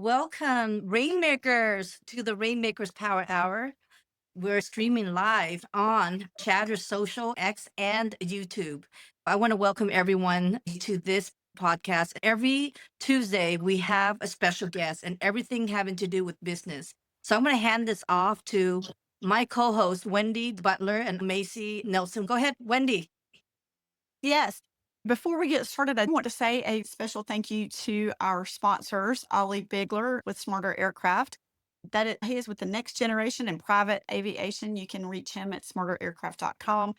Welcome, Rainmakers, to the Rainmakers Power Hour. We're streaming live on Chatter Social, X, and YouTube. I want to welcome everyone to this podcast. Every Tuesday, we have a special guest and everything having to do with business. So I'm going to hand this off to my co host, Wendy Butler and Macy Nelson. Go ahead, Wendy. Yes. Before we get started, I want to say a special thank you to our sponsors, Ollie Bigler with Smarter Aircraft. He is with the next generation in private aviation. You can reach him at smarteraircraft.com.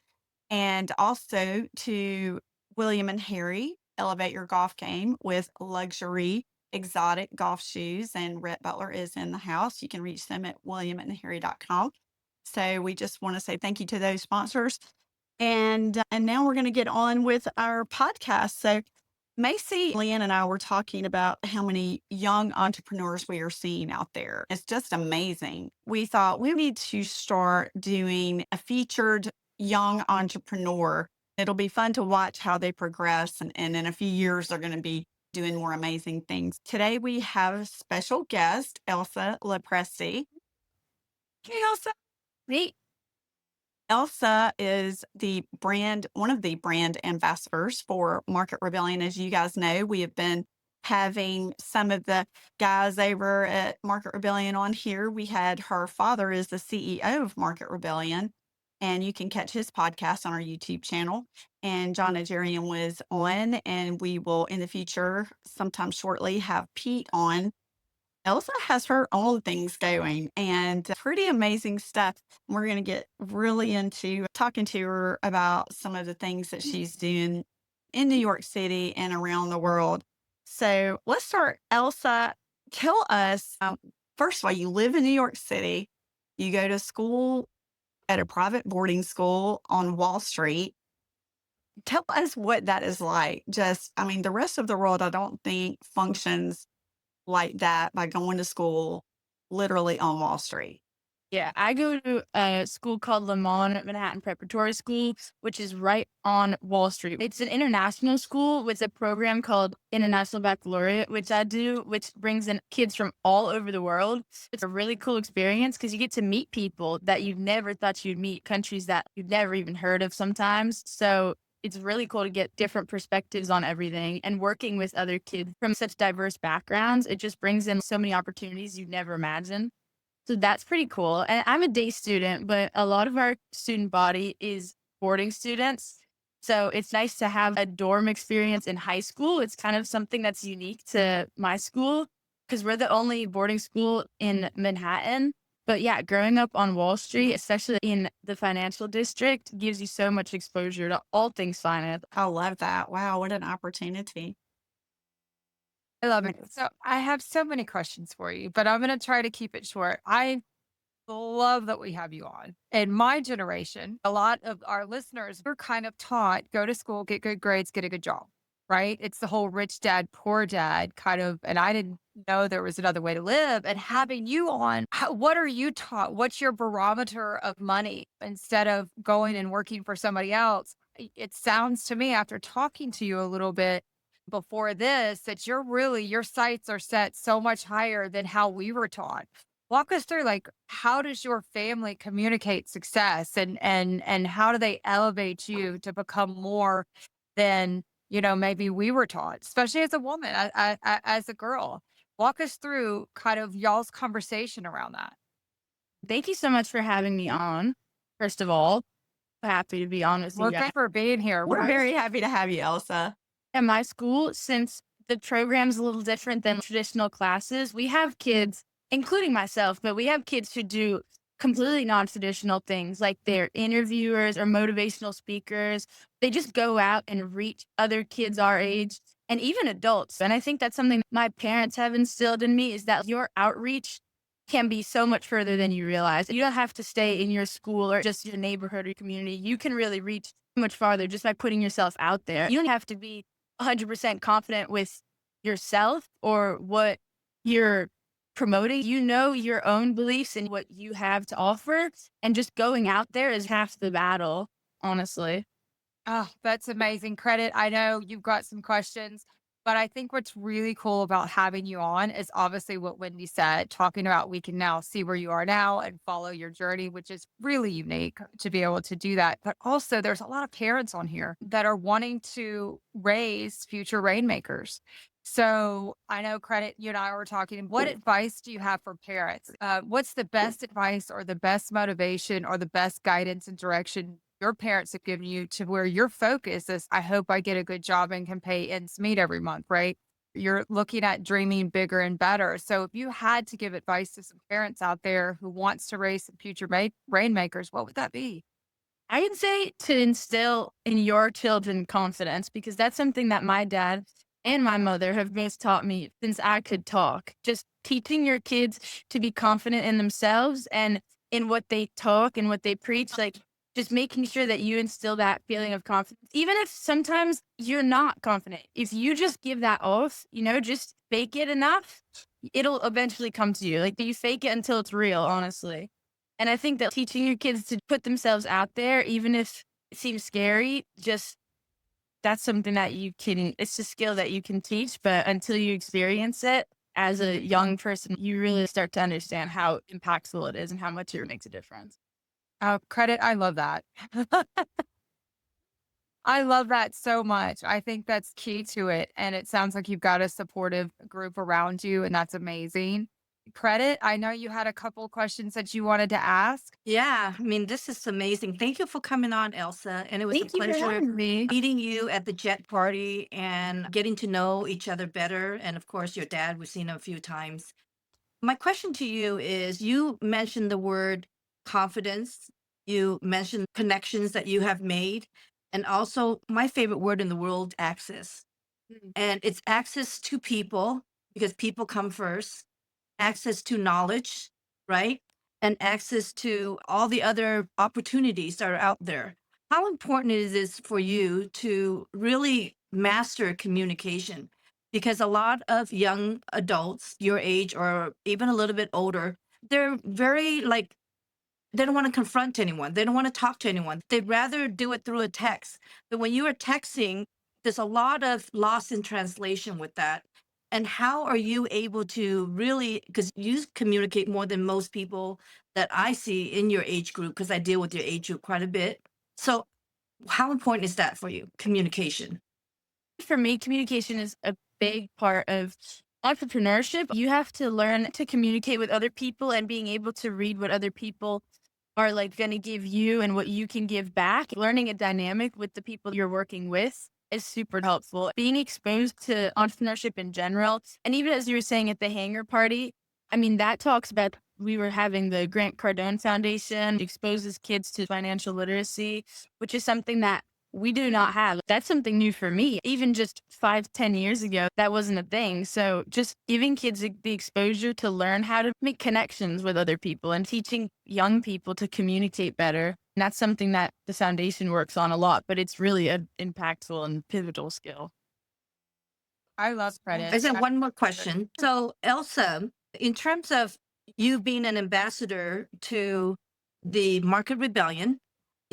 And also to William and Harry, elevate your golf game with luxury exotic golf shoes. And Rhett Butler is in the house. You can reach them at williamandharry.com. So we just want to say thank you to those sponsors. And now we're going to get on with our podcast. So Macy, Leanne, and I were talking about how many young entrepreneurs we are seeing out there. It's just amazing. We thought we need to start doing a featured young entrepreneur. It'll be fun to watch how they progress. And in a few years, they're going to be doing more amazing things. Today, we have a special guest, Elsa LoPresti. Hey, Elsa. Me. Elsa is one of the brand ambassadors for Market Rebellion. As you guys know, we have been having some of the guys over at Market Rebellion on here. We had her father is the CEO of Market Rebellion, and you can catch his podcast on our YouTube channel. And John Nigerian was on, and we will in the future, sometime shortly, have Pete on. Elsa has her own things going and pretty amazing stuff. We're going to get really into talking to her about some of the things that she's doing in New York City and around the world. So let's start. Elsa, tell us first of all, you live in New York City, you go to school at a private boarding school on Wall Street. Tell us what that is like. The rest of the world, I don't think functions like that by going to school literally on Wall Street. Yeah, I go to a school called Lamont Manhattan Preparatory School, which is right on Wall Street. It's an international school with a program called International Baccalaureate, which I do, which brings in kids from all over the world. It's a really cool experience because you get to meet people that you never thought you'd meet, countries that you've never even heard of sometimes. So it's really cool to get different perspectives on everything, and working with other kids from such diverse backgrounds. It just brings in so many opportunities you'd never imagine. So that's pretty cool. And I'm a day student, but a lot of our student body is boarding students. So it's nice to have a dorm experience in high school. It's kind of something that's unique to my school because we're the only boarding school in Manhattan. But yeah, growing up on Wall Street, especially in the financial district, gives you so much exposure to all things finance. I love that. Wow, what an opportunity. I love it. So I have so many questions for you, but I'm going to try to keep it short. I love that we have you on. In my generation, a lot of our listeners were kind of taught go to school, get good grades, get a good job, right? It's the whole rich dad, poor dad kind of, and I didn't know there was another way to live. And having you on, what are you taught? What's your barometer of money instead of going and working for somebody else? It sounds to me after talking to you a little bit before this that your sights are set so much higher than how we were taught. Walk us through, like, how does your family communicate success, and how do they elevate you to become more than maybe we were taught, especially as a woman, as a girl. Walk us through kind of y'all's conversation around that. Thank you so much for having me on. First of all, happy to be on with you Well, guys. thanks for being here. We're very happy to have you, Elsa. At my school, since the program's a little different than traditional classes, we have kids, including myself, but we have kids who do completely non-traditional things, like they're interviewers or motivational speakers. They just go out and reach other kids our age and even adults. And I think that's something my parents have instilled in me, is that your outreach can be so much further than you realize. You don't have to stay in your school or just your neighborhood or community. You can really reach much farther just by putting yourself out there. You don't have to be 100% confident with yourself or what you're promoting. You know your own beliefs and what you have to offer, and just going out there is half the battle, honestly. Oh, that's amazing. Credit. I know you've got some questions. But I think what's really cool about having you on is obviously what Wendy said, talking about we can now see where you are now and follow your journey, which is really unique to be able to do that. But also, there's a lot of parents on here that are wanting to raise future rainmakers. So I know Credit, you and I were talking. What advice do you have for parents? What's the best advice or the best motivation or the best guidance and direction your parents have given you to where your focus is, I hope I get a good job and can pay ends meet every month, right? You're looking at dreaming bigger and better. So if you had to give advice to some parents out there who wants to raise some future rainmakers, what would that be? I would say to instill in your children confidence because that's something that my dad and my mother have both taught me since I could talk. Just teaching your kids to be confident in themselves and in what they talk and what they preach. Like just making sure that you instill that feeling of confidence, even if sometimes you're not confident. If you just give that off, just fake it enough, it'll eventually come to you. Like you fake it until it's real, honestly. And I think that teaching your kids to put themselves out there, even if it seems scary, just that's something that it's a skill that you can teach. But until you experience it as a young person, you really start to understand how impactful it is and how much it makes a difference. Credit, I love that. I love that so much. I think that's key to it. And it sounds like you've got a supportive group around you, and that's amazing. Credit, I know you had a couple questions that you wanted to ask. Yeah, I mean, this is amazing. Thank you for coming on, Elsa. And it was a Thank you for pleasure having me. meeting you at the jet party and getting to know each other better. And of course, your dad, we've seen him a few times. My question to you is you mentioned the word confidence, you mentioned connections that you have made, and also my favorite word in the world, access. And it's access to people because people come first, access to knowledge, right? And access to all the other opportunities that are out there. How important is this for you to really master communication? Because a lot of young adults your age or even a little bit older, they're very like they don't want to confront anyone. They don't want to talk to anyone. They'd rather do it through a text. But when you are texting, there's a lot of loss in translation with that. And how are you able to really, because you communicate more than most people that I see in your age group, because I deal with your age group quite a bit. So, how important is that for you, communication? For me, communication is a big part of entrepreneurship. You have to learn to communicate with other people and being able to read what other people are like going to give you and what you can give back. Learning a dynamic with the people you're working with is super helpful. Being exposed to entrepreneurship in general, and even as you were saying at the hangar party, I mean, that talks about we were having the Grant Cardone Foundation exposes kids to financial literacy, which is something that we do not have. That's something new for me. Even just 5, 10 years ago, that wasn't a thing. So just giving kids the exposure to learn how to make connections with other people and teaching young people to communicate better. And that's something that the foundation works on a lot, but it's really an impactful and pivotal skill. I love I credit. said one more question. So, Elsa, in terms of you being an ambassador to the Market Rebellion,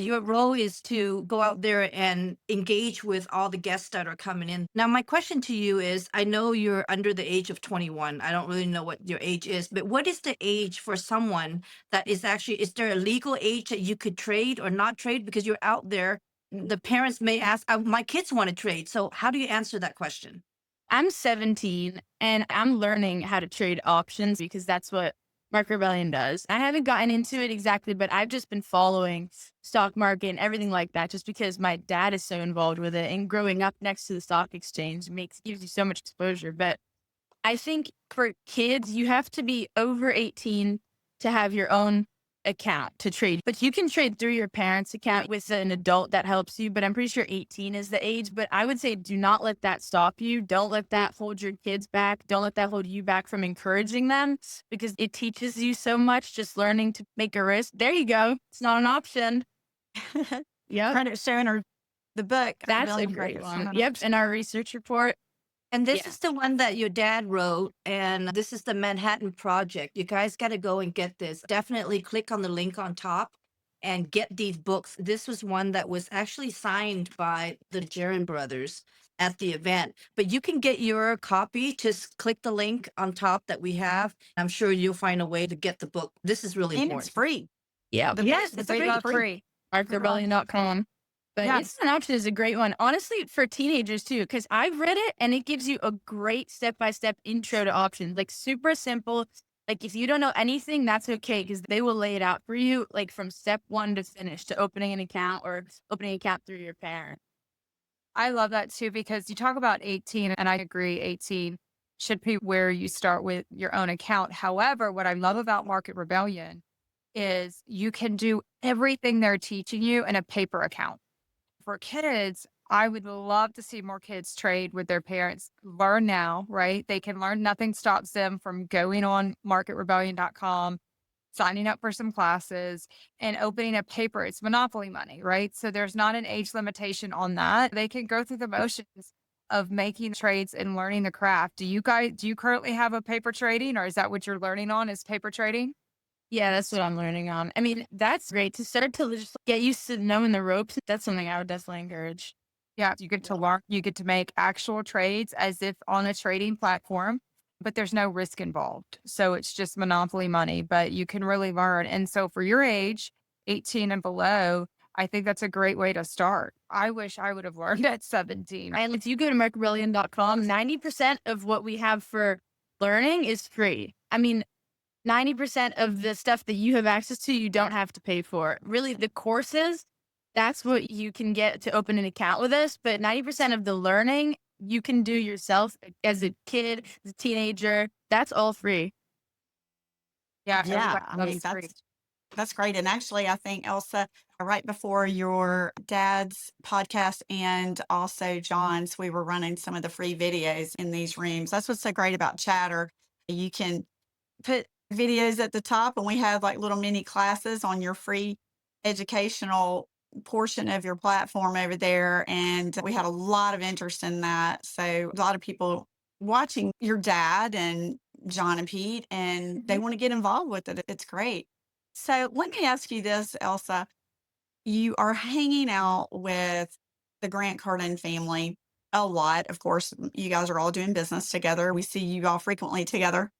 your role is to go out there and engage with all the guests that are coming in. Now, my question to you is I know you're under the age of 21. I don't really know what your age is, but what is the age for someone that is actually, is there a legal age that you could trade or not trade? Because you're out there. The parents may ask, my kids want to trade. So, how do you answer that question? I'm 17 and I'm learning how to trade options because that's what Mark Rebellion does. I haven't gotten into it exactly, but I've just been following stock market and everything like that just because my dad is so involved with it and growing up next to the stock exchange gives you so much exposure. But I think for kids, you have to be over 18 to have your own account to trade. But you can trade through your parents' account with an adult that helps you. But I'm pretty sure 18 is the age. But I would say do not let that stop you. Don't let that hold your kids back. Don't let that hold you back from encouraging them because it teaches you so much just learning to make a risk. There you go. It's not an option. Yep. Credit Stoner, the book. That's a Rebellion great Credit one. Stoner. Yep. In our research report. And this Yeah. is the one that your dad wrote, and this is the Manhattan Project. You guys got to go and get this. Definitely click on the link on top and get these books. This was one that was actually signed by the Jaron brothers. at the event. But you can get your copy. Just click the link on top that we have. I'm sure you'll find a way to get the book. This is really And important. it's free. Yeah. Yes, The it's book We is love free. MarcRebellion.com. But Yeah. It's an Option is a great one, honestly, for teenagers too, because I've read it and it gives you a great step-by-step intro to options, like super simple. Like if you don't know anything, that's okay because they will lay it out for you, like from step one to finish to opening an account or opening an account through your parent. I love that too because you talk about 18, and I agree, 18 should be where you start with your own account. However, what I love about Market Rebellion is you can do everything they're teaching you in a paper account. For kids, I would love to see more kids trade with their parents. Learn now, right? They can learn. Nothing stops them from going on marketrebellion.com, signing up for some classes and opening a paper. It's monopoly money, right? So there's not an age limitation on that. They can go through the motions of making trades and learning the craft. Do you currently have a paper trading, or is that what you're learning on, is paper trading? Yeah, that's what I'm learning on. I mean, that's great to start to just get used to knowing the ropes. That's something I would definitely encourage. Yeah, you get to learn, you get to make actual trades as if on a trading platform, but there's no risk involved. So it's just monopoly money, but you can really learn. And so for your age, 18 and below, I think that's a great way to start. I wish I would have learned at 17. And if you go to markbrilliant.com, 90% of what we have for learning is free. I mean, 90% of the stuff that you have access to, you don't have to pay for. Really, the courses, that's what you can get to open an account with us. But 90% of the learning you can do yourself as a kid, as a teenager. That's all free. Yeah, Yeah, everybody I loves mean, free. that's great. And actually, I think Elsa, right before your dad's podcast and also John's, we were running some of the free videos in these rooms. That's what's so great about Chatter. You can put videos at the top, and we have like little mini classes on your free educational portion of your platform over there. And we had a lot of interest in that. So a lot of people watching your dad and John and Pete, and they want to get involved with it. It's great. So let me ask you this, Elsa. You are hanging out with the Grant Cardone family a lot. Of course, you guys are all doing business together. We see you all frequently together.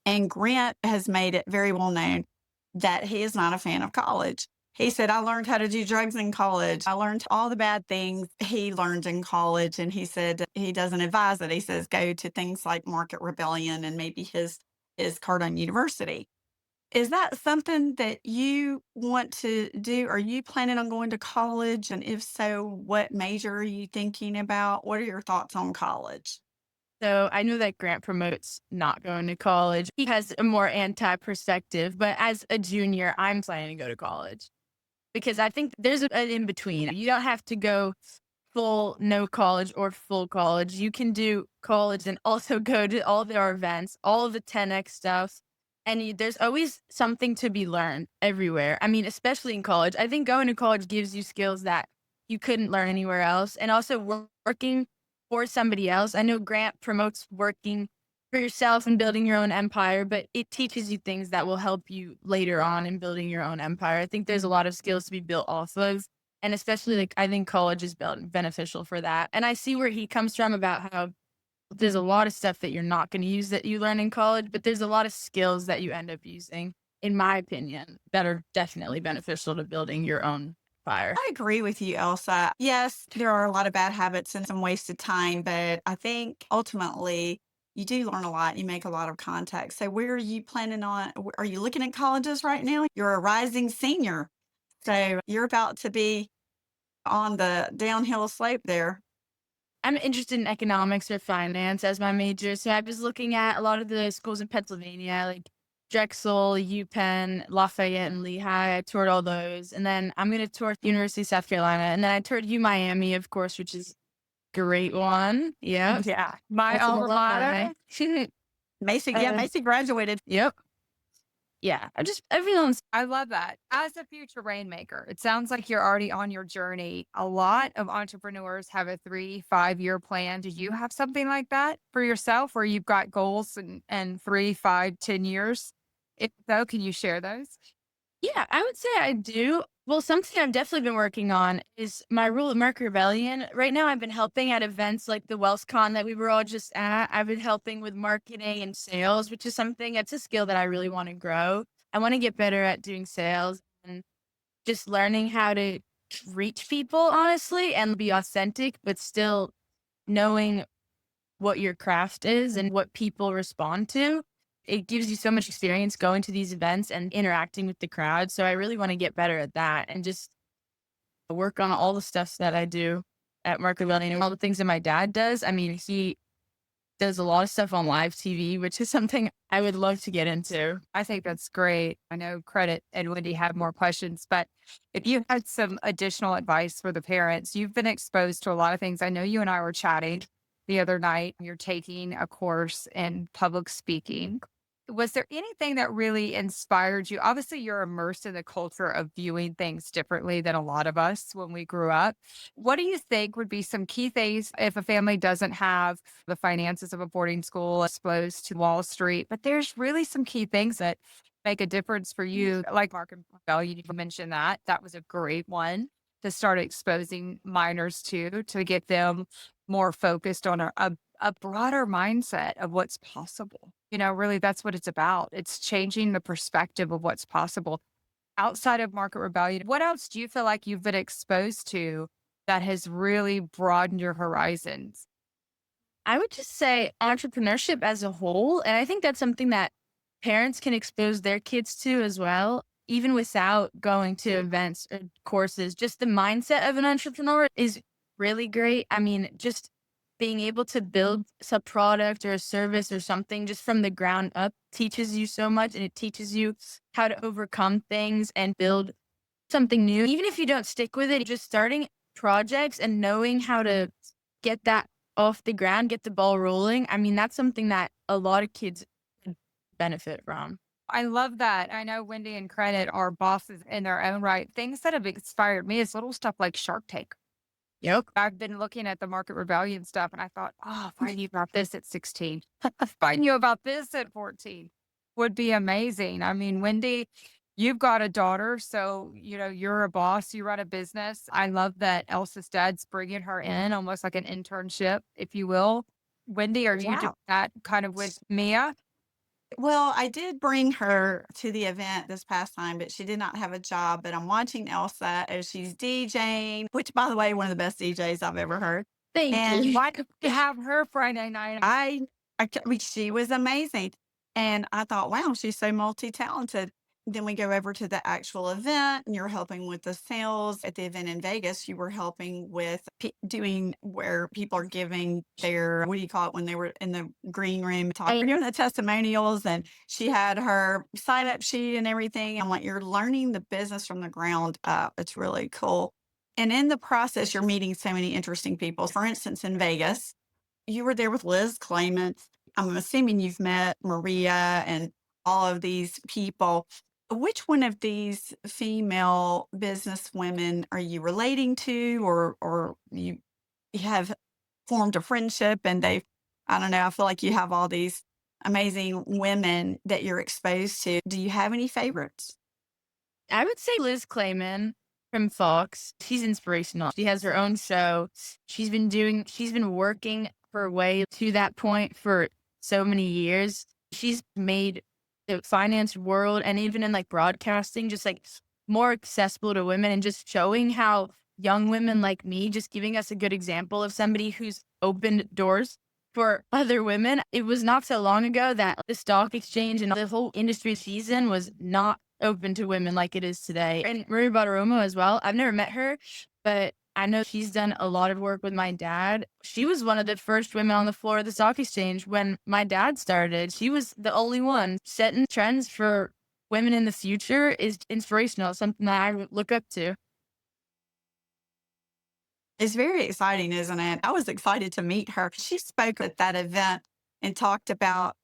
And Grant has made it very well known that he is not a fan of college. He said, I learned how to do drugs in college. I learned all the bad things he learned in college. And he said he doesn't advise it. He says, go to things like Market Rebellion and maybe his Cardone University. Is that something that you want to do? Are you planning on going to college? And if so, what major are you thinking about? What are your thoughts on college? So I know that Grant promotes not going to college. He has a more anti perspective, but as a junior, I'm planning to go to college because I think there's an in between. You don't have to go full no college or full college. You can do college and also go to all of our events, all of the 10X stuff. And there's always something to be learned everywhere. I mean, especially in college. I think going to college gives you skills that you couldn't learn anywhere else. And also working for somebody else. I know Grant promotes working for yourself and building your own empire, but it teaches you things that will help you later on in building your own empire. I think there's a lot of skills to be built off of. And especially, like, I think college is beneficial for that. And I see where he comes from about how there's a lot of stuff that you're not going to use that you learn in college, but there's a lot of skills that you end up using, in my opinion, that are definitely beneficial to building your own empire. I agree with you, Elsa. Yes, there are a lot of bad habits and some wasted time, but I think ultimately you do learn a lot. You make a lot of contacts. So where are you planning on? Are you looking at colleges right now? You're a rising senior. So you're about to be on the downhill slope there. I'm interested in economics or finance as my major. So I was looking at a lot of the schools in Pennsylvania, like Drexel, UPenn, Lafayette, and Lehigh. I toured all those. And then I'm going to tour the University of South Carolina. And then I toured Miami, of course, which is a great one. Yeah. Yeah. My That's an alma mater. alumni. Macy graduated. Yep. Yeah. Everyone's. I love that. As a future rainmaker, it sounds like you're already on your journey. A lot of entrepreneurs have a 3-5 year plan. Do you have something like that for yourself where you've got goals and 3, 5, 10 years? If so, can you share those? Yeah, I would say I do. Well, something I've definitely been working on is my role at Market Rebellion. Right now, I've been helping at events like the WellsCon that we were all just at. I've been helping with marketing and sales, which is something that's a skill that I really want to grow. I want to get better at doing sales and just learning how to reach people honestly and be authentic, but still knowing what your craft is and what people respond to. It gives you so much experience going to these events and interacting with the crowd. So I really want to get better at that and just work on all the stuff that I do at Market Rebellion and all the things that my dad does. I mean, he does a lot of stuff on live TV, which is something I would love to get into. I think that's great. I know Credit and Wendy have more questions, but if you had some additional advice for the parents, you've been exposed to a lot of things. I know you and I were chatting the other night. You're taking a course in public speaking. Was there anything that really inspired you? Obviously, you're immersed in the culture of viewing things differently than a lot of us when we grew up. What do you think would be some key things if a family doesn't have the finances of a boarding school exposed to Wall Street? But there's really some key things that make a difference for you, like market value. You mentioned that. That was a great one to start exposing minors to get them more focused on a broader mindset of what's possible. Really, that's what it's about. It's changing the perspective of what's possible outside of market rebellion. What else do you feel like you've been exposed to that has really broadened your horizons? I would just say entrepreneurship as a whole. And I think that's something that parents can expose their kids to as well, even without going to events or courses. Just the mindset of an entrepreneur is really great. I mean, just being able to build a product or a service or something just from the ground up teaches you so much and it teaches you how to overcome things and build something new. Even if you don't stick with it, just starting projects and knowing how to get that off the ground, get the ball rolling. I mean, that's something that a lot of kids could benefit from. I love that. I know Wendy and Credit are bosses in their own right. Things that have inspired me is little stuff like Shark Tank. Yep. I've been looking at the market rebellion stuff and I thought, oh, if I knew about this at 16, if I knew about this at 14, would be amazing. I mean, Wendy, you've got a daughter, so you're a boss, you run a business. I love that Elsa's dad's bringing her in almost like an internship, if you will. Wendy, are you doing Yeah. that kind of with Mia? Well, I did bring her to the event this past time, but she did not have a job. But I'm watching Elsa as she's DJing, which, by the way, one of the best DJs I've ever heard. Thank And you. Why do you have her Friday night? I mean, she was amazing. And I thought, wow, she's so multi-talented. Then we go over to the actual event and you're helping with the sales at the event in Vegas. You were helping with doing where people are giving their, what do you call it when they were in the green room talking, doing the testimonials. And she had her sign up sheet and everything. I'm like, you're learning the business from the ground up. It's really cool. And in the process, you're meeting so many interesting people. For instance, in Vegas, you were there with Liz Clayman. I'm assuming you've met Maria and all of these people. Which one of these female business women are you relating to, or you have formed a friendship and they've, I don't know, I feel like you have all these amazing women that you're exposed to. Do you have any favorites? I would say Liz Clayman from Fox. She's inspirational. She has her own show. She's been working her way to that point for so many years. She's made the finance world and even in like broadcasting, just like more accessible to women and just showing how young women like me, just giving us a good example of somebody who's opened doors for other women. It was not so long ago that the stock exchange and the whole industry season was not open to women like it is today. And Maria Bartiromo as well. I've never met her, but I know she's done a lot of work with my dad. She was one of the first women on the floor of the stock exchange when my dad started. She was the only one setting trends for women in the future is inspirational, something that I look up to. It's very exciting, isn't it? I was excited to meet her. She spoke at that event and talked about,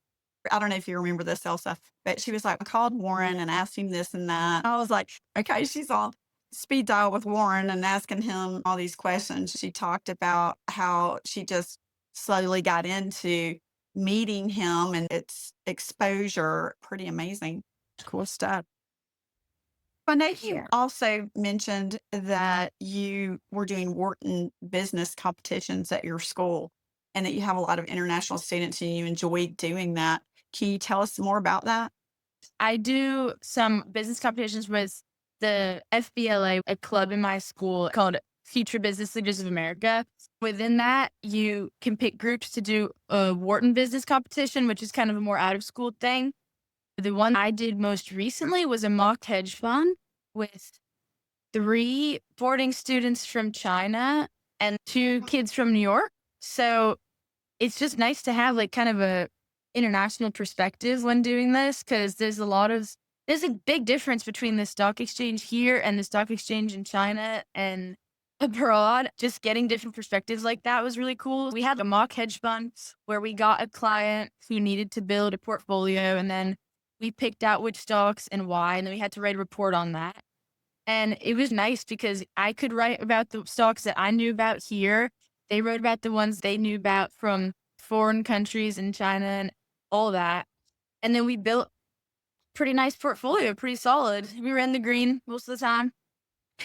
I don't know if you remember this, Elsa, but she was like, I called Warren and asked him this and that. I was like, okay, she's on speed dial with Warren and asking him all these questions. She talked about how she just slowly got into meeting him and its exposure. Pretty amazing. Cool stuff. I know you also mentioned that you were doing Wharton business competitions at your school and that you have a lot of international students and you enjoyed doing that. Can you tell us more about that? I do some business competitions with the FBLA, a club in my school called Future Business Leaders of America. Within that, you can pick groups to do a Wharton business competition, which is kind of a more out of school thing. The one I did most recently was a mock hedge fund with 3 boarding students from China and 2 kids from New York. So it's just nice to have like kind of a international perspective when doing this because there's a big difference between the stock exchange here and the stock exchange in China and abroad. Just getting different perspectives like that was really cool. We had a mock hedge fund where we got a client who needed to build a portfolio and then we picked out which stocks and why, and then we had to write a report on that. And it was nice because I could write about the stocks that I knew about here. They wrote about the ones they knew about from foreign countries and China and all that. And then we built pretty nice portfolio, pretty solid. We were in the green most of the time.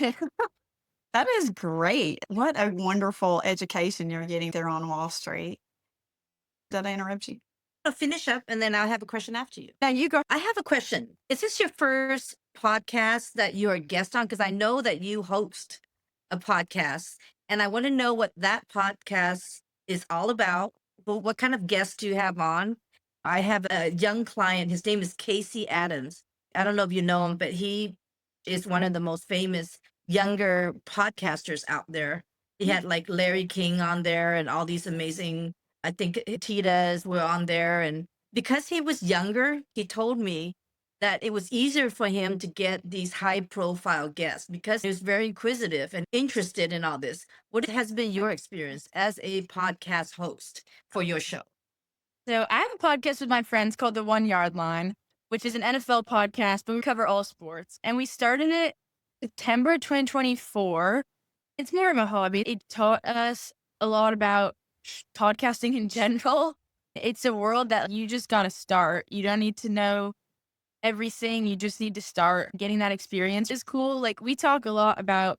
That is great. What a wonderful education you're getting there on Wall Street. Did I interrupt you? I'll finish up and then I'll have a question after you. No, you go. I have a question. Is this your first podcast that you're a guest on? Because I know that you host a podcast and I want to know what that podcast is all about. But what kind of guests do you have on? I have a young client. His name is Casey Adams. I don't know if you know him, but he is one of the most famous younger podcasters out there. He had like Larry King on there and all these amazing, I think Titas were on there. And because he was younger, he told me that it was easier for him to get these high profile guests because he was very inquisitive and interested in all this. What has been your experience as a podcast host for your show? So I have a podcast with my friends called The 1 Yard Line, which is an NFL podcast, but we cover all sports. And we started it September 2024. It's more of a hobby. It taught us a lot about podcasting in general. It's a world that you just got to start. You don't need to know everything. You just need to start. Getting that experience is cool. Like we talk about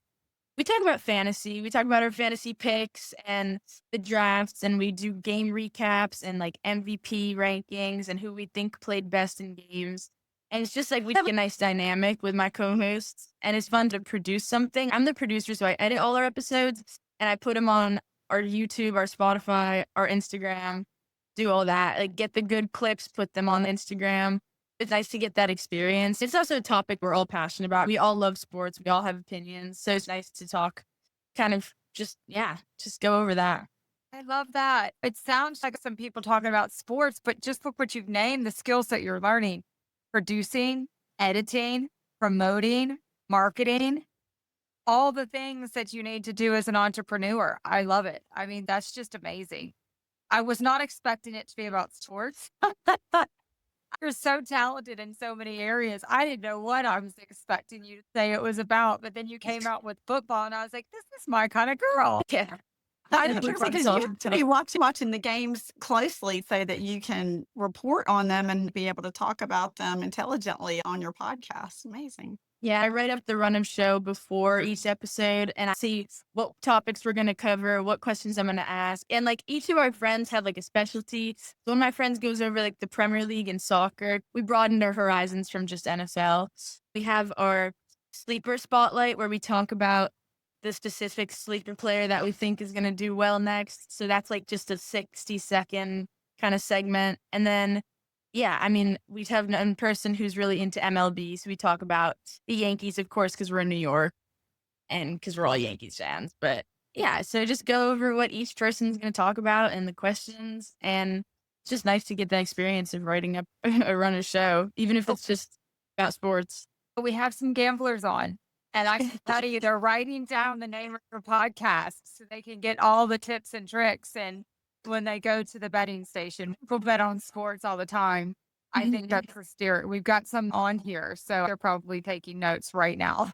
fantasy. We talk about our fantasy picks and the drafts, and we do game recaps and like MVP rankings and who we think played best in games. And it's just like we have a nice dynamic with my co-hosts, and it's fun to produce something. I'm the producer, so I edit all our episodes and I put them on our YouTube, our Spotify, our Instagram, do all that. Like get the good clips, put them on Instagram. It's nice to get that experience. It's also a topic we're all passionate about. We all love sports. We all have opinions. So it's nice to talk kind of just go over that. I love that. It sounds like some people talking about sports, but just look what you've named, the skills that you're learning: producing, editing, promoting, marketing, all the things that you need to do as an entrepreneur. I love it. I mean, that's just amazing. I was not expecting it to be about sports. You're so talented in so many areas. I didn't know what I was expecting you to say it was about, but then you came out with football, and I was like, this is my kind of girl. Yeah. I know because you be watching the games closely so that you can report on them and be able to talk about them intelligently on your podcast. Amazing. Yeah, I write up the run of show before each episode and I see what topics we're going to cover, what questions I'm going to ask. And like each of our friends have like a specialty. So one of my friends goes over like the Premier League and soccer. We broadened our horizons from just NFL. We have our sleeper spotlight where we talk about the specific sleeper player that we think is going to do well next. So that's like just a 60-second kind of segment. And then yeah, I mean, we have one person who's really into MLB. So we talk about the Yankees, of course, because we're in New York and because we're all Yankees fans. But yeah, so just go over what each person's going to talk about and the questions. And it's just nice to get the experience of writing up a run of show, even if it's just about sports. We have some gamblers on, and I can tell you they're writing down the name of your podcast so they can get all the tips and tricks. And when they go to the betting station, people bet on sports all the time. I think that's hysterical. We've got some on here, so they're probably taking notes right now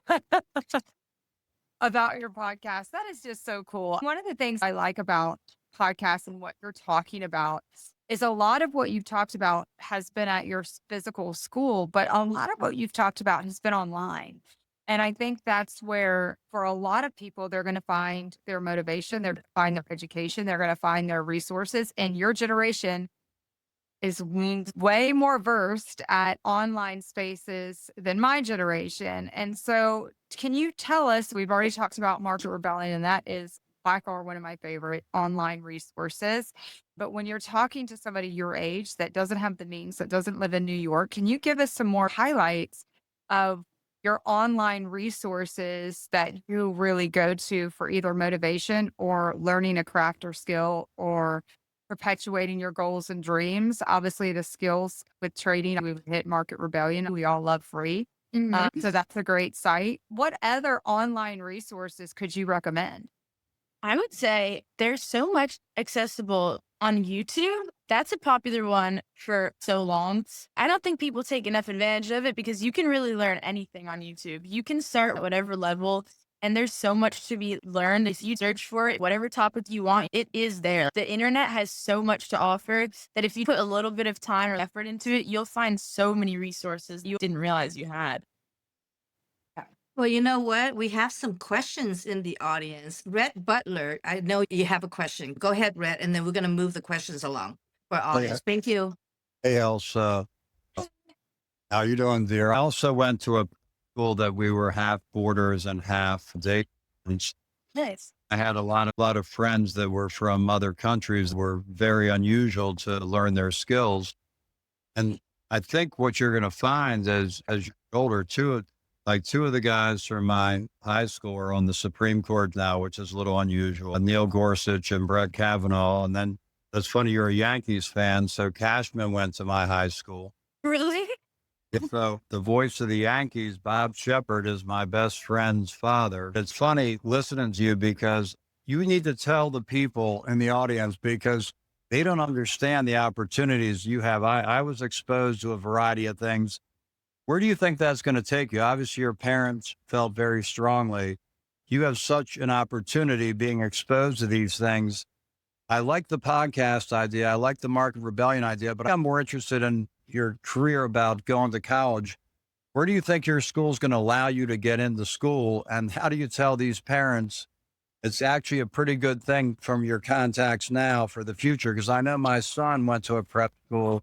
about your podcast. That is just so cool. One of the things I like about podcasts and what you're talking about is a lot of what you've talked about has been at your physical school, but a lot of what you've talked about has been online. And I think that's where, for a lot of people, they're going to find their motivation, they're going to find their education, they're going to find their resources. And your generation is way more versed at online spaces than my generation. And so, can you tell us? We've already talked about Market Rebellion, and that is by far one of my favorite online resources. But when you're talking to somebody your age that doesn't have the means, that doesn't live in New York, can you give us some more highlights of your online resources that you really go to for either motivation or learning a craft or skill or perpetuating your goals and dreams? Obviously, the skills with trading, we hit Market Rebellion. We all love free. Mhm. So that's a great site. What other online resources could you recommend? I would say there's so much accessible on YouTube. That's a popular one for so long. I don't think people take enough advantage of it because you can really learn anything on YouTube. You can start at whatever level, and there's so much to be learned. If you search for it, whatever topic you want, it is there. The internet has so much to offer that if you put a little bit of time or effort into it, you'll find so many resources you didn't realize you had. Well, you know what? We have some questions in the audience. Rhett Butler, I know you have a question. Go ahead, Rhett, and then we're going to move the questions along for our Hey, audience. Thank you. hey, Elsa. How you doing, dear? I also went to a school that we were half boarders and half day. Nice. I had a lot of friends that were from other countries. Were very unusual to learn their skills. And I think what you're going to find as you're older, two of the guys from my high school are on the Supreme Court now, which is a little unusual. And Neil Gorsuch and Brett Kavanaugh. And then that's funny, you're a Yankees fan. So Cashman went to my high school. Really? So the voice of the Yankees, Bob Shepard, is my best friend's father. It's funny listening to you because you need to tell the people in the audience because they don't understand the opportunities you have. I was exposed to a variety of things. Where do you think that's going to take you? Obviously, your parents felt very strongly. You have such an opportunity being exposed to these things. I like the podcast idea. I like the Market Rebellion idea, but I'm more interested in your career about going to college. Where do you think your school's going to allow you to get into school? And how do you tell these parents it's actually a pretty good thing from your contacts now for the future? Because I know my son went to a prep school.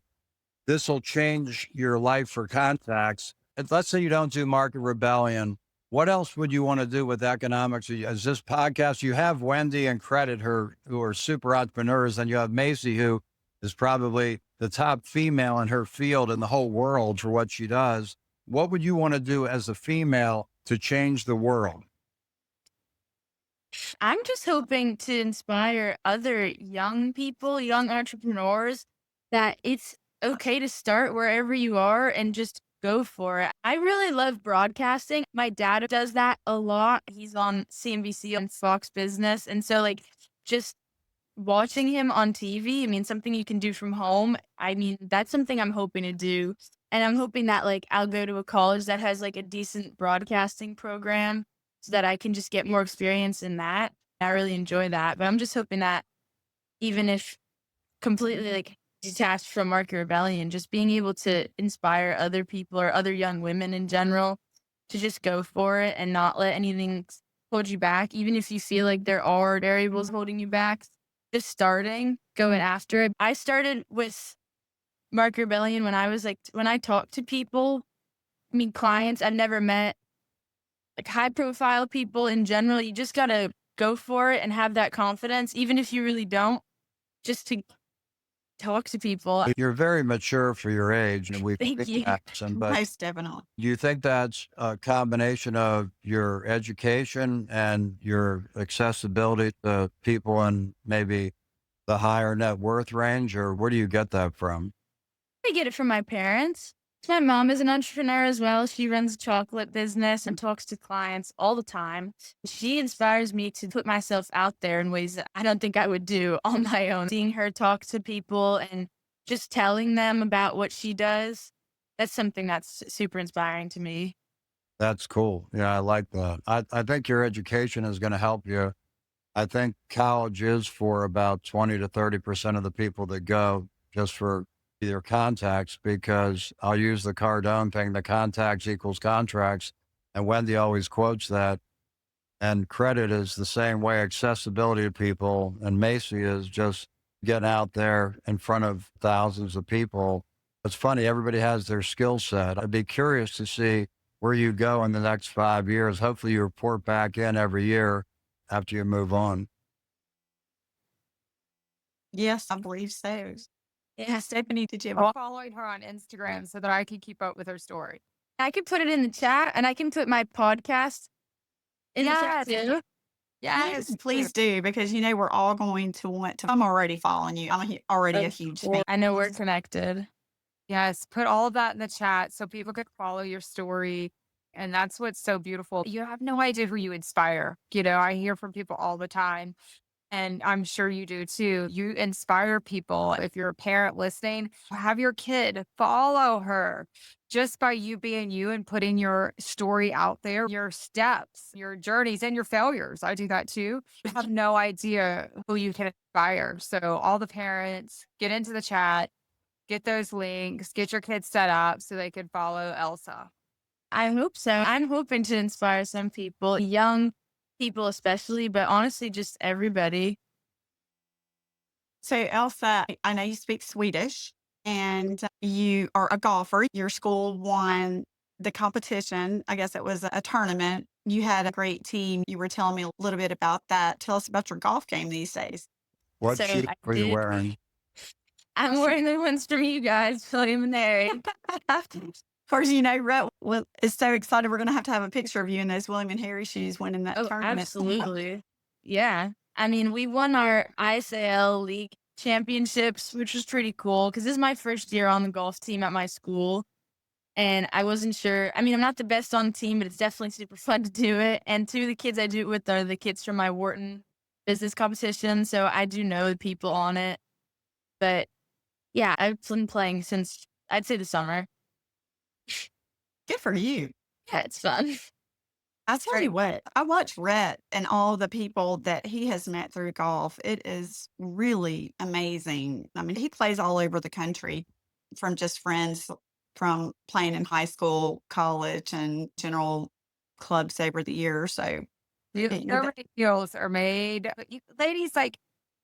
This will change your life for contacts. And let's say you don't do Market Rebellion. What else would you want to do with economics? As this podcast, you have Wendy and Credit, who are super entrepreneurs, and you have Macy, who is probably the top female in her field in the whole world for what she does. What would you want to do as a female to change the world? I'm just hoping to inspire other young people, young entrepreneurs, that it's okay to start wherever you are and just go for it. I really love broadcasting. My dad does that a lot. He's on CNBC on Fox Business. And so, like, just watching him on TV, I mean, something you can do from home. I mean, that's something I'm hoping to do. And I'm hoping that, like, I'll go to a college that has, like, a decent broadcasting program so that I can just get more experience in that. I really enjoy that. But I'm just hoping that even if completely, like, detached from Market Rebellion, just being able to inspire other people or other young women in general to just go for it and not let anything hold you back. Even if you feel like there are variables holding you back, just starting, going after it. I started with Market Rebellion when I was like, when I talked to people, I mean, clients I've never met, like high profile people in general, you just gotta go for it and have that confidence, even if you really don't, just to talk to people. You're very mature for your age, and we've Thank seen you. that, but Most definitely. do you think that's a combination of your education and your accessibility to people in maybe the higher net worth range, or where do you get that from? I get it from my parents. My mom is an entrepreneur as well. She runs a chocolate business and talks to clients all the time. She inspires me to put myself out there in ways that I don't think I would do on my own. Seeing her talk to people and just telling them about what she does, that's something that's super inspiring to me. That's cool. Yeah, I like that. I think your education is going to help you. I think college is for about 20 to 30% of the people that go just for their contacts, because I'll use the Cardone thing, the contacts equals contracts. And Wendy always quotes that. And credit is the same way, accessibility to people. And Macy is just getting out there in front of thousands of people. It's funny, everybody has their skill set. I'd be curious to see where you go in the next 5 years. Hopefully, you report back in every year after you move on. Yes, I believe so. Yeah, Stephanie, did you have I'm following her on Instagram so that I can keep up with her story. I can put it in the chat and I can put my podcast in the chat too. Yes, please do, because we're all going to want to. I'm already following you. I'm already a huge fan. I know we're connected. Yes, put all of that in the chat so people can follow your story. And that's what's so beautiful. You have no idea who you inspire. I hear from people all the time, and I'm sure you do too. You inspire people. If you're a parent listening, have your kid follow her just by you being you and putting your story out there, your steps, your journeys, and your failures. I do that too. You have no idea who you can inspire. So, all the parents, get into the chat, get those links, get your kids set up so they can follow Elsa. I hope so. I'm hoping to inspire some people, young people especially, but honestly, just everybody. So, Elsa, I know you speak Swedish and you are a golfer. Your school won the competition. I guess it was a tournament. You had a great team. You were telling me a little bit about that. Tell us about your golf game these days. What So sheet I were you did- wearing? I'm wearing the ones from you guys, William and Mary. Of course, Rhett is so excited. We're going to have a picture of you in those William and Harry shoes winning that tournament. Absolutely. Yeah. I mean, we won our ISAL league championships, which was pretty cool because this is my first year on the golf team at my school. And I wasn't sure. I mean, I'm not the best on the team, but it's definitely super fun to do it. And two of the kids I do it with are the kids from my Wharton business competition. So I do know the people on it. But yeah, I've been playing since I'd say the summer. Good for you. Yeah, it's fun. I tell you what, I watch Rhett and all the people that he has met through golf. It is really amazing. I mean, he plays all over the country from just friends from playing in high school, college, and general clubs over the years. So, So many deals are made. But ladies,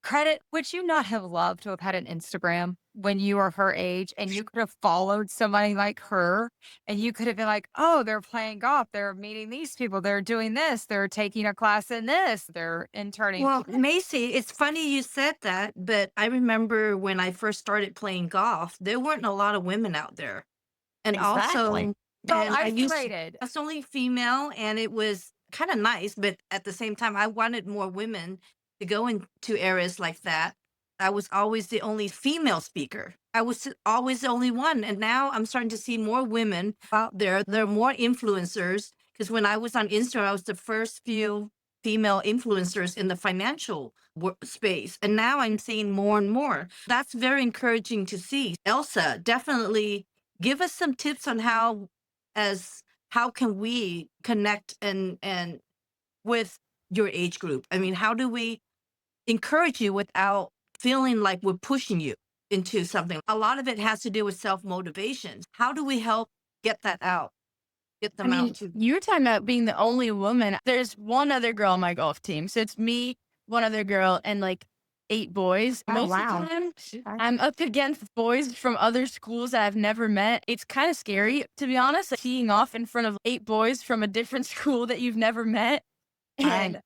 credit, would you not have loved to have had an Instagram when you were her age and you could have followed somebody like her and you could have been like, oh, they're playing golf. They're meeting these people. They're doing this. They're taking a class in this. They're interning. Well, Macy, it's funny you said that, but I remember when I first started playing golf, there weren't a lot of women out there. And Exactly. also, and I used isolated. I was only female and it was kind of nice, but at the same time, I wanted more women to go into areas like that. I was always the only female speaker. I was always the only one. And now I'm starting to see more women out there. There are more influencers because when I was on Instagram, I was the first few female influencers in the financial space. And now I'm seeing more and more. That's very encouraging to see. Elsa, definitely give us some tips on how can we connect and with your age group. I mean, how do we encourage you without feeling like we're pushing you into something? A lot of it has to do with self-motivation. How do we help get that out? Get them out to you were talking about being the only woman. There's one other girl on my golf team. So it's me, one other girl, and 8 boys. Oh, Most wow. of the time, I'm up against boys from other schools that I've never met. It's kind of scary, to be honest, teeing off in front of 8 boys from a different school that you've never met. And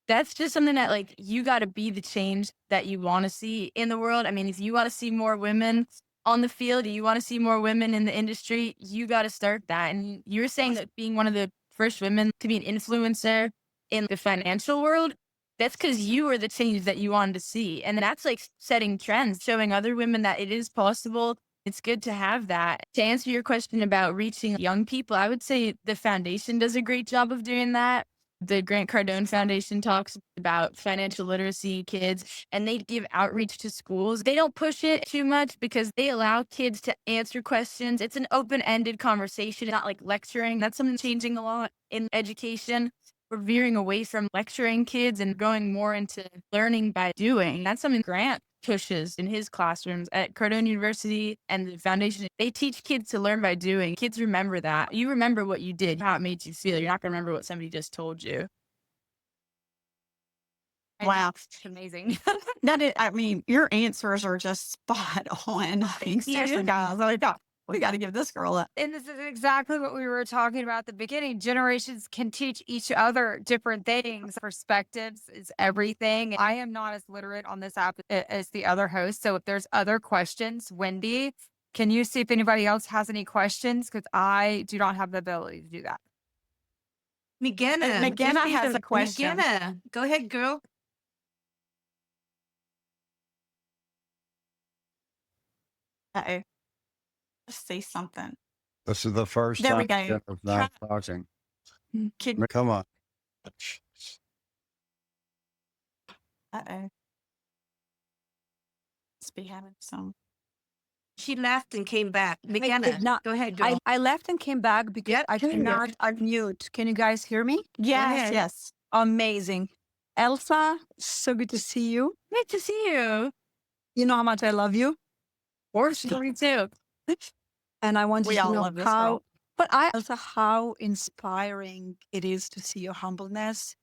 that's just something that you got to be the change that you want to see in the world. I mean, if you want to see more women on the field, you want to see more women in the industry, you got to start that. And you're saying that being one of the first women to be an influencer in the financial world, that's because you were the change that you wanted to see. And that's setting trends, showing other women that it is possible. It's good to have that. To answer your question about reaching young people, I would say the foundation does a great job of doing that. The Grant Cardone Foundation talks about financial literacy kids, and they give outreach to schools. They don't push it too much because they allow kids to answer questions. It's an open-ended conversation, not lecturing. That's something changing a lot in education. We're veering away from lecturing kids and going more into learning by doing. That's something Grant pushes in his classrooms at Cardone University and the foundation. They teach kids to learn by doing. Kids remember that. You remember what you did, how it made you feel. You're not going to remember what somebody just told you. Wow. Amazing. I mean, your answers are just spot on. Thanks, seriously, guys. We got to give this girl a. And this is exactly what we were talking about at the beginning. Generations can teach each other different things. Perspectives is everything. I am not as literate on this app as the other hosts. So if there's other questions, Wendy, can you see if anybody else has any questions? Because I do not have the ability to do that. McGenna. McGenna has a question. McGenna, go ahead, girl. Uh-oh. Let's see something. This is the first There we time go. Jennifer's not talking. Can, Come on. uh-oh. Must be having some. She left and came back. did McGenna, not. go ahead, girl. I left and came back because Yep, I good. cannot unmute. Can you guys hear me? Yes, ahead. yes. Amazing. Elsa, so good to see you. Great to see you. You know how much I love you. Of course, me too. And I want We you to all know love this how, girl. but Elsa, how inspiring it is to see your humbleness.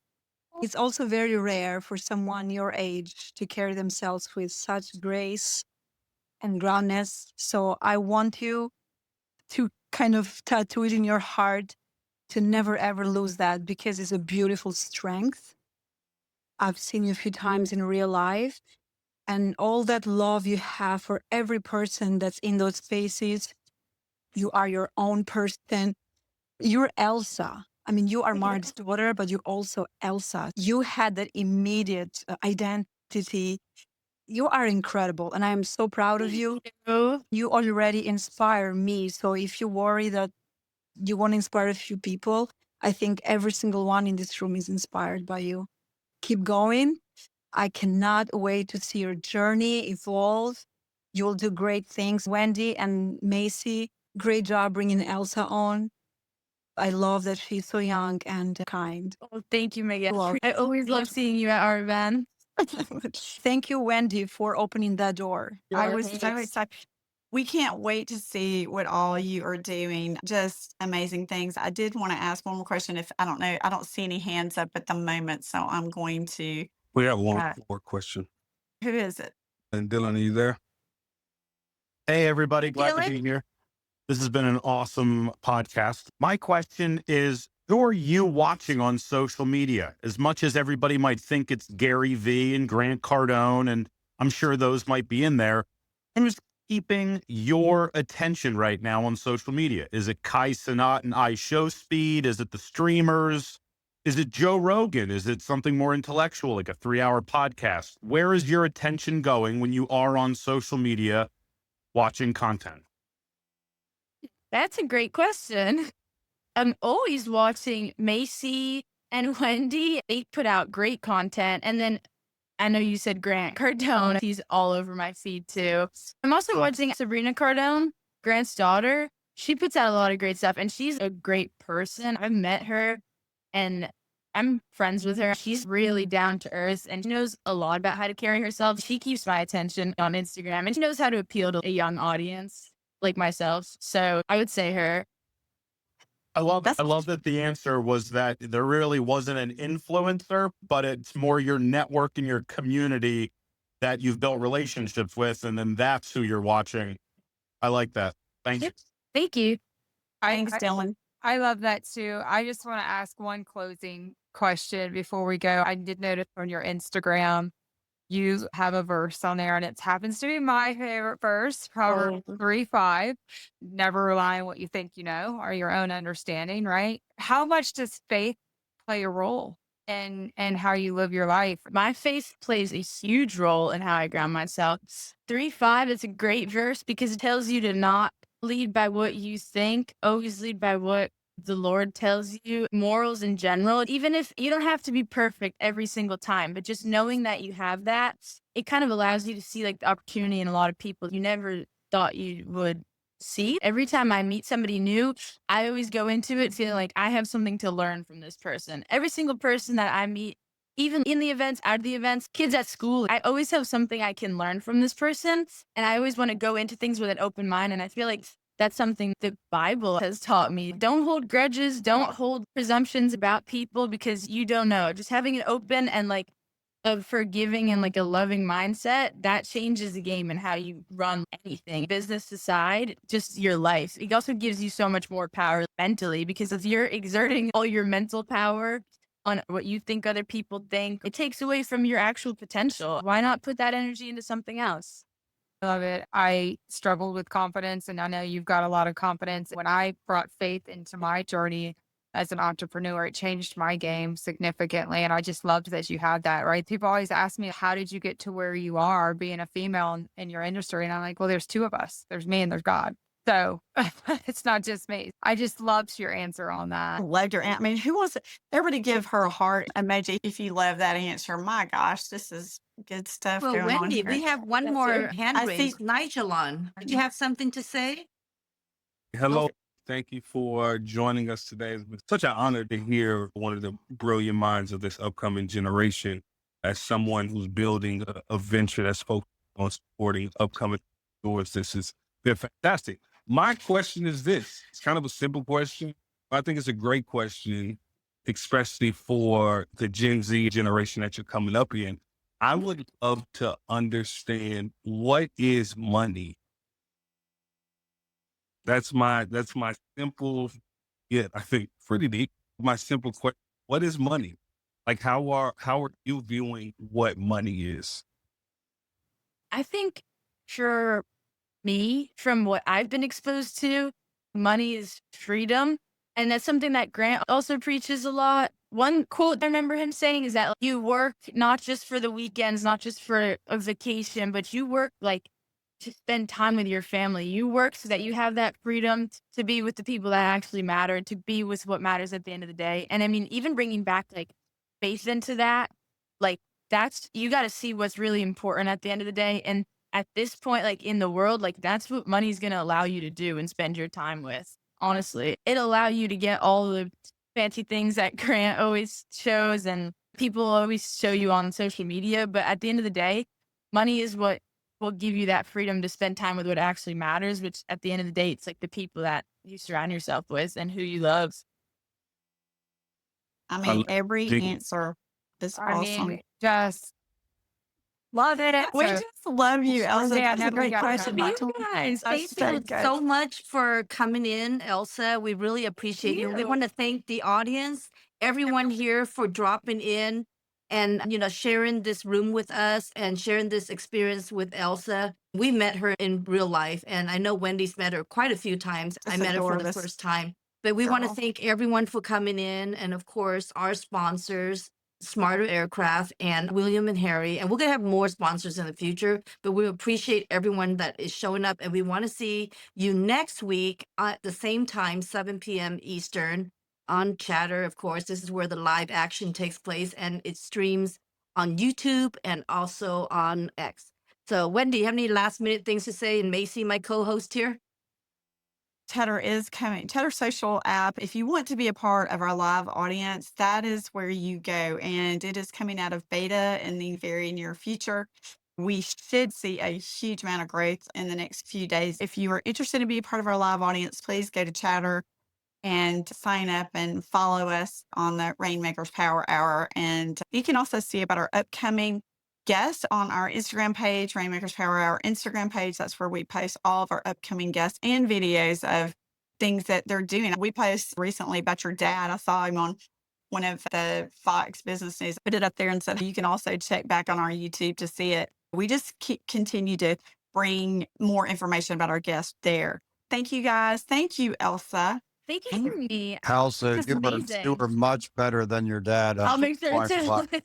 It's also very rare for someone your age to carry themselves with such grace and groundness. So I want you to kind of tattoo it in your heart to never ever lose that, because it's a beautiful strength. I've seen you a few times in real life, and all that love you have for every person that's in those spaces. You are your own person. You're Elsa. I mean, you are Mark's daughter, but you're also Elsa. You had that immediate identity. You are incredible, and I am so proud of you. You already inspire me. So if you worry that you want to inspire a few people, I think every single one in this room is inspired by you. Keep going. I cannot wait to see your journey evolve. You'll do great things. Wendy and Macy, great job bringing Elsa on. I love that she's so young and kind. Oh, thank you, Megan. Well, I always love seeing you at our event. Thank you, Wendy, for opening that door. I was so excited. We can't wait to see what all you are doing. Just amazing things. I did want to ask one more question. If I don't know, I don't see any hands up at the moment, so I'm going to. We have one Uh, more question. Who is it? And Dylan, are you there? Hey, everybody. Glad Dylan? to be here. This has been an awesome podcast. My question is, who are you watching on social media? As much as everybody might think it's Gary V and Grant Cardone, and I'm sure those might be in there, who's keeping your attention right now on social media? Is it Kai Cenat and iShowSpeed? Is it the streamers? Is it Joe Rogan? Is it something more intellectual, like a 3-hour podcast? Where is your attention going when you are on social media watching content? That's a great question. I'm always watching Macy and Wendy. They put out great content. And then I know you said Grant Cardone. He's all over my feed too. I'm also watching Sabrina Cardone, Grant's daughter. She puts out a lot of great stuff, and she's a great person. I've met her and I'm friends with her. She's really down to earth and she knows a lot about how to carry herself. She keeps my attention on Instagram and she knows how to appeal to a young audience like myself. So I would say her. I love that the answer was that there really wasn't an influencer, but it's more your network and your community that you've built relationships with, and then that's who you're watching. I like that. Thank you. Thank you. Thanks, Dylan. I love that too. I just want to ask one closing question before we go. I did notice on your Instagram, you have a verse on there, and it happens to be my favorite verse, Proverbs 3:5. Never rely on what you think you know or your own understanding, right? How much does faith play a role in how you live your life? My faith plays a huge role in how I ground myself. 3:5 is a great verse because it tells you to not lead by what you think, always lead by what the Lord tells you. Morals in general, even if you don't have to be perfect every single time, but just knowing that you have that, it kind of allows you to see like the opportunity in a lot of people you never thought you would see. Every time I meet somebody new, I always go into it feeling like I have something to learn from this person. Every single person that I meet even in the events, out of the events, kids at school, I always have something I can learn from this person. And I always want to go into things with an open mind. And I feel like that's something the Bible has taught me. Don't hold grudges, don't hold presumptions about people because you don't know. Just having an open and like a forgiving and like a loving mindset, that changes the game and how you run anything. Business aside, just your life. It also gives you so much more power mentally because if you're exerting all your mental power on what you think other people think, it takes away from your actual potential. Why not put that energy into something else? I love it. I struggled with confidence, and I know you've got a lot of confidence. When I brought faith into my journey as an entrepreneur, it changed my game significantly. And I just loved that you had that, right? People always ask me, how did you get to where you are being a female in your industry? And I'm like, well, there's two of us. There's me and there's God. So it's not just me. I just loved your answer on that. Loved your I mean, who wants it? Everybody give her a heart emoji if you love that answer. My gosh, this is good stuff Well, going on Wendy, here. we have one more hand I see. raised. Nigelon, did you have something to say? Hello. Thank you for joining us today. It's been such an honor to hear one of the brilliant minds of this upcoming generation as someone who's building a venture that's focused on supporting upcoming doors. This has been fantastic. My question is this. It's kind of a simple question, but I think it's a great question, especially for the Gen Z generation that you're coming up in. I would love to understand, what is money? That's my simple, yet I think pretty deep. My simple question: what is money? Like, how are you viewing what money is? I think for me, from what I've been exposed to, money is freedom. And that's something that Grant also preaches a lot. One quote I remember him saying is that like, you work not just for the weekends, not just for a vacation, but you work like to spend time with your family. You work so that you have that freedom to be with the people that actually matter, to be with what matters at the end of the day. And I mean, even bringing back like faith into that, like that's, you got to see what's really important at the end of the day. And at this point, like in the world, like that's what money's going to allow you to do and spend your time with. Honestly, it'll allow you to get all the fancy things that Grant always shows and people always show you on social media. But at the end of the day, money is what will give you that freedom to spend time with what actually matters, which at the end of the day, it's like the people that you surround yourself with and who you love. I I mean, love every dig- answer is I awesome. mean, just love it. We So, just love you, Elsa. Wendy, I That's a know we great gotta question. go. You guys, That's thank you good. so much for coming in, Elsa. We really appreciate you. We want to thank the audience, everyone here for dropping in and sharing this room with us and sharing this experience with Elsa. We met her in real life, and I know Wendy's met her quite a few times. I Just met her for the adorable first time. But we want to girl. thank everyone for coming in, and of course, our sponsors, Smarter Aircraft and William and Harry. And we're going to have more sponsors in the future, but we appreciate everyone that is showing up. And we want to see you next week at the same time, 7 p.m. Eastern on Chatter. Of course, this is where the live action takes place and it streams on YouTube and also on X. So, Wendy, you have any last minute things to say? And Macy, my co host here. Cheddar is coming. Cheddar Social app. If you want to be a part of our live audience, that is where you go. And it is coming out of beta in the very near future. We should see a huge amount of growth in the next few days. If you are interested in being part of our live audience, please go to Chatter and sign up and follow us on the Rainmakers Power Hour. And you can also see about our upcoming guests on our Instagram page, Rainmakers Power Hour Instagram page. That's where we post all of our upcoming guests and videos of things that they're doing. We posted recently about your dad. I saw him on one of the Fox Business News. Put it up there and said you can also check back on our YouTube to see it. We just continue to bring more information about our guests there. Thank you guys. Thank you, Elsa. Thank you for me. Elsa, That's you amazing. were much better than your dad. I'll make sure Point to. blank.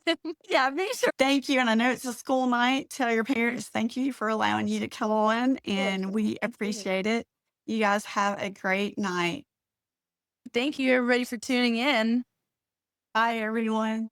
Yeah, make sure. Thank you. And I know it's a school night. Tell your parents thank you for allowing you to come on. And we appreciate it. You guys have a great night. Thank you, everybody, for tuning in. Bye, everyone.